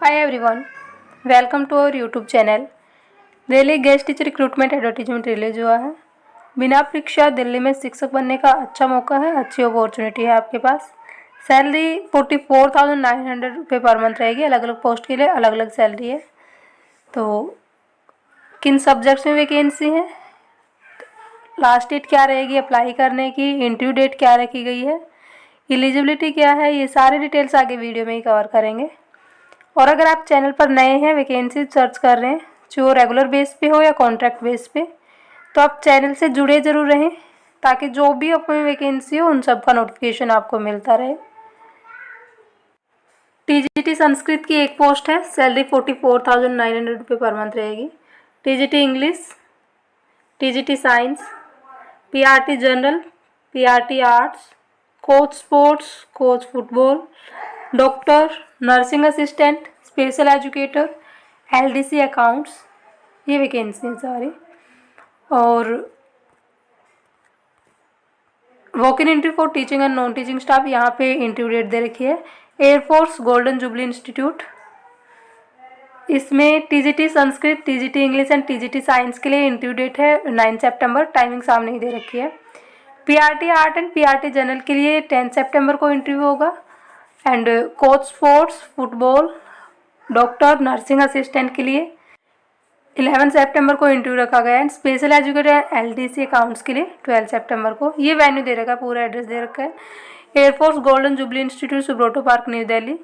Hi everyone, welcome to our YouTube channel। Delhi guest teacher recruitment advertisement release हुआ है। बिना परीक्षा दिल्ली में शिक्षक बनने का अच्छा मौका है, अच्छी अपॉर्चुनिटी है आपके पास। सैलरी 44,900 रुपये पर मंथ रहेगी। अलग अलग पोस्ट के लिए अलग अलग सैलरी है। तो किन सब्जेक्ट्स में वैकेंसी है, लास्ट डेट क्या रहेगी अप्लाई करने की, इंटरव्यू डेट क्या रखी गई है, एलिजिबिलिटी क्या है, ये सारे डिटेल्स आगे वीडियो में ही कवर करेंगे। और अगर आप चैनल पर नए हैं, वैकेंसी सर्च कर रहे हैं, जो रेगुलर बेस पे हो या कॉन्ट्रैक्ट बेस पे, तो आप चैनल से जुड़े ज़रूर रहें ताकि जो भी अपनी वैकेंसी हो उन सब का नोटिफिकेशन आपको मिलता रहे। टीजीटी संस्कृत की एक पोस्ट है, सैलरी 44,900 रुपये पर मंथ रहेगी। TGT English, TGT science, PRT general, PRT arts, coach sports, coach football, doctor, nursing assistant, special educator, LDC accounts, ये वैकेंसी है सारी। और walk in interview for teaching and non teaching staff, यहाँ पे interview date दे रखी है। Air force golden jubilee institute, इसमें TGT Sanskrit, TGT English and TGT science के लिए इंटरव्यू डेट है 9 सितंबर। टाइमिंग सामने ही दे रखी है। PRT art and PRT general के लिए 10 सितंबर को इंटरव्यू होगा। And coach sports, football, doctor, nursing assistant के लिए 11 सितंबर को इंटरव्यू रखा गया है। And special educator LDC accounts के लिए 12 सितंबर को। ये वेन्यू दे रखा है, पूरा एड्रेस दे रखा है। Air force golden jubilee institute, Subroto park, new Delhi.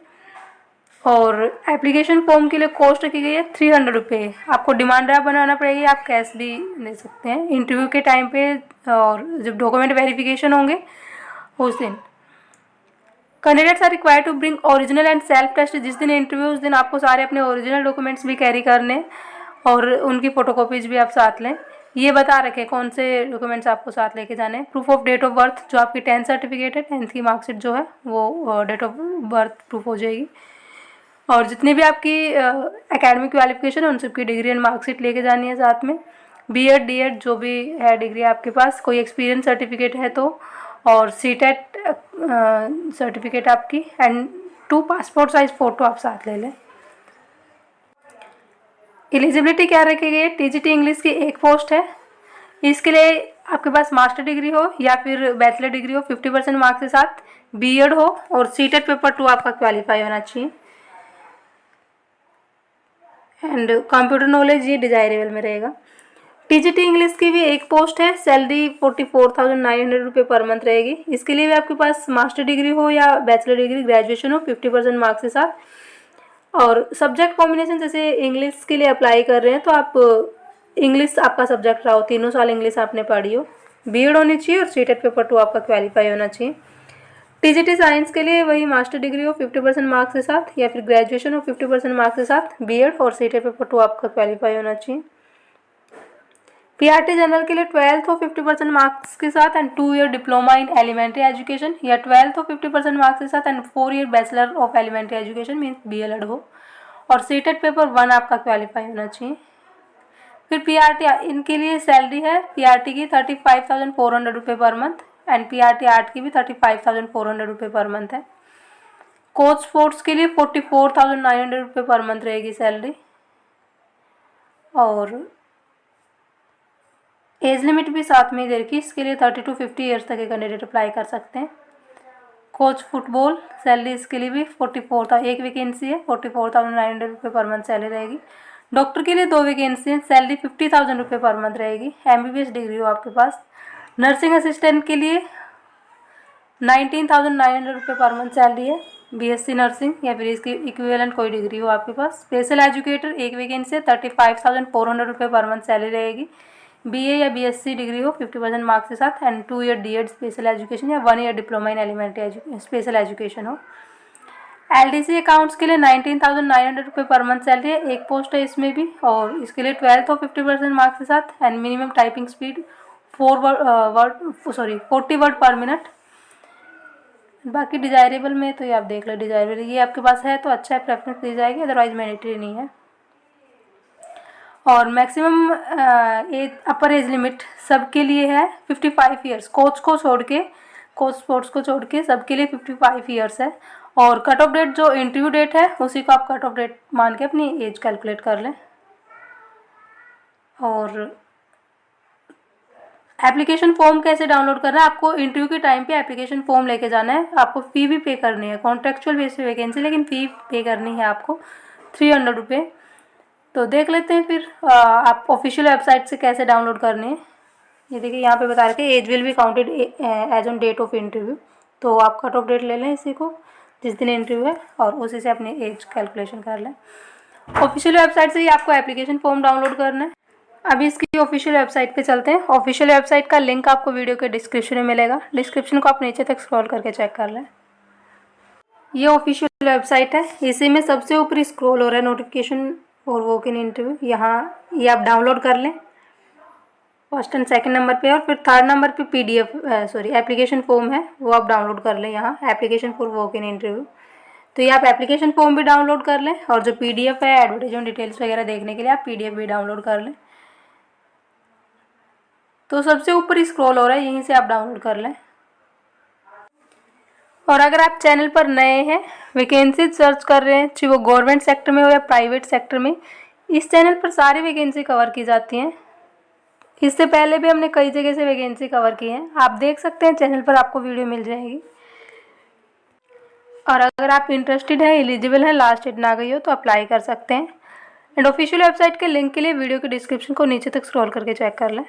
और एप्लीकेशन फॉर्म के लिए कॉस्ट रखी गई है 300 रुपये। आपको डिमांड ड्राफ्ट बनाना पड़ेगी, आप कैश भी ले सकते हैं इंटरव्यू के टाइम पे। और जब डॉक्यूमेंट वेरिफिकेशन होंगे उस दिन candidates are required to bring original and self test. जिस दिन इंटरव्यू उस दिन आपको सारे अपने ओरिजिनल डॉक्यूमेंट्स भी कैरी करने और उनकी फ़ोटोकॉपीज़ भी आप साथ लें। ये बता रखे कौन से डॉक्यूमेंट्स आपको साथ लेके जाने हैं। Proof of date of birth, जो आपकी 10th सर्टिफिकेट है, 10th की मार्कशीट जो है वो डेट ऑफ बर्थ प्रूफ हो जाएगी। और जितनी भी आपकी एकेडमिक क्वालिफिकेशन है उन सबकी डिग्री एंड मार्कशीट लेके जानी है साथ में। बीएड डीएड जो भी है डिग्री आपके पास, कोई एक्सपीरियंस सर्टिफिकेट है तो, और सीटेट सर्टिफिकेट आपकी, एंड 2 पासपोर्ट साइज फ़ोटो आप साथ ले लें। एलिजिबिलिटी क्या रखी गई है? टीजीटी इंग्लिश की एक पोस्ट है। इसके लिए आपके पास मास्टर डिग्री हो या फिर बैचलर डिग्री हो 50% मार्क्स के साथ, बीएड हो और सीटेट पेपर 2 आपका क्वालिफाई होना चाहिए। एंड कंप्यूटर नॉलेज ये डिजायरेबल में रहेगा। टीजीटी इंग्लिश की भी एक पोस्ट है, सैलरी 44,900 रुपये पर मंथ रहेगी। इसके लिए भी आपके पास मास्टर डिग्री हो या बैचलर डिग्री, ग्रेजुएशन हो 50% मार्क्स के साथ। और सब्जेक्ट कॉम्बिनेशन, जैसे इंग्लिश के लिए अप्लाई कर रहे हैं तो आप इंग्लिश आपका सब्जेक्ट रहा हो, 3 साल इंग्लिश आपने पढ़ी हो, बीएड होनी चाहिए और सीटेट पेपर 2 आपका क्वालिफाई होना चाहिए। टीजीटी साइंस के लिए वही मास्टर डिग्री हो 50% मार्क्स के साथ या फिर ग्रेजुएशन हो 50% मार्क्स के साथ, बीएड और सीटेट पेपर 2 आपका क्वालिफाई होना चाहिए। पीआरटी जनरल के लिए 12th हो 50% मार्क्स के साथ and 2 year diploma in elementary education, या 12th हो 50% मार्क्स के साथ and 4 year bachelor of elementary education means BElEd हो, और सीटेट पेपर 1 आपका क्वालिफाई होना चाहिए। फिर पीआरटी इनके लिए सैलरी है, पीआरटी की 35,400 रुपये पर मंथ एंड पीआरटी आर्ट की भी 35,400 रुपये पर मंथ है। कोच स्पोर्ट्स के लिए 44,900 रुपये पर मंथ रहेगी सैलरी। और एज लिमिट भी साथ में दे रखी, इसके लिए 30 to 50 ईयर्स तक के कैंडिडेट अप्लाई कर सकते हैं। कोच फुटबॉल सैलरी इसके लिए भी 44,000, एक वैकेंसी है, 44,900 रुपये पर मंथ सैलरी रहेगी। डॉक्टर के लिए 2 वैकेंसी है, सैलरी 50,000 रुपये पर मंथ रहेगी, एमबीबीएस डिग्री हो आपके पास। नर्सिंग असिस्टेंट के लिए 19,900 रुपये पर मंथ सैलरी है, बीएससी नर्सिंग या फिर इसकी इक्विवेलेंट कोई डिग्री हो आपके पास। स्पेशल एजुकेटर एक वैकेंसी है, 35,400 रुपये पर मंथ सैलरी रहेगी, बीए या बीएससी डिग्री हो 50% मार्क्स के साथ and 2 year DEd special education या 1 year diploma in elementary special education हो। एलडीसी अकाउंट्स के लिए 19,900 रुपये पर मंथ सैलरी है, एक पोस्ट है इसमें भी, और इसके लिए 12th हो 50% मार्क्स के साथ and minimum typing speed 40 word पर मिनट। बाकी डिजायरेबल में तो ये आप देख लो, डिजायरेबल ये आपके पास है तो अच्छा है, प्रेफरेंस दी जाएगी, अदरवाइज मैंडेटरी नहीं है। और मैक्सिमम अपर एज लिमिट सबके लिए है 55 ईयर्स, कोच को छोड़ के, कोच स्पोर्ट्स को छोड़ के सबके लिए 55 ईयर्स है। और कट ऑफ डेट जो इंटरव्यू डेट है उसी को आप कट ऑफ डेट मान के अपनी एज कैलकुलेट कर लें। और एप्लीकेशन फॉर्म कैसे डाउनलोड करना है, आपको इंटरव्यू के टाइम पे एप्लीकेशन फॉर्म लेके जाना है, आपको फ़ी भी पे करनी है, कॉन्ट्रेक्चुअल बेस पे वैकेंसी, लेकिन फ़ी पे करनी है आपको 300 रुपये। तो देख लेते हैं फिर आप ऑफिशियल वेबसाइट से कैसे डाउनलोड करनी है। ये देखिए यहाँ पे बता रखे age will be counted as on date of interview. तो आप कट ऑफ डेट ले लें इसी को जिस दिन इंटरव्यू है और उसी से अपनी एज कैलकुलेशन कर लें। ऑफिशियल वेबसाइट से ही आपको एप्लीकेशन फॉर्म डाउनलोड करना है। अभी इसकी ऑफिशियल वेबसाइट पे चलते हैं। ऑफिशियल वेबसाइट का लिंक आपको वीडियो के डिस्क्रिप्शन में मिलेगा, डिस्क्रिप्शन को आप नीचे तक स्क्रॉल करके चेक कर लें। ये ऑफिशियल वेबसाइट है, इसी में सबसे ऊपर स्क्रॉल हो रहा है नोटिफिकेशन और वॉक इन इंटरव्यू, यहाँ ये आप डाउनलोड कर लें फर्स्ट एंड सेकंड नंबर पे। और फिर थर्ड नंबर पे PDF एप्लीकेशन फॉर्म है, वो आप डाउनलोड कर लें यहाँ, application for walk in interview. तो ये आप एप्लीकेशन फॉर्म भी डाउनलोड कर लें और जो PDF है एडवर्टाइजमेंट डिटेल्स वगैरह देखने के लिए आप PDF भी डाउनलोड कर लें। तो सबसे ऊपर स्क्रॉल हो रहा है, यहीं से आप डाउनलोड कर लें। और अगर आप चैनल पर नए हैं, वैकेंसी सर्च कर रहे हैं, चाहे वो गवर्नमेंट सेक्टर में हो या प्राइवेट सेक्टर में, इस चैनल पर सारी वैकेंसी कवर की जाती हैं। इससे पहले भी हमने कई जगह से वैकेंसी कवर की है, आप देख सकते हैं चैनल पर आपको वीडियो मिल जाएगी। और अगर आप इंटरेस्टेड हैं, एलिजिबल हैं, लास्ट डेट ना गई हो तो अप्लाई कर सकते हैं। एंड ऑफिशियल वेबसाइट के लिंक के लिए वीडियो के डिस्क्रिप्शन को नीचे तक स्क्रॉल करके चेक कर लें।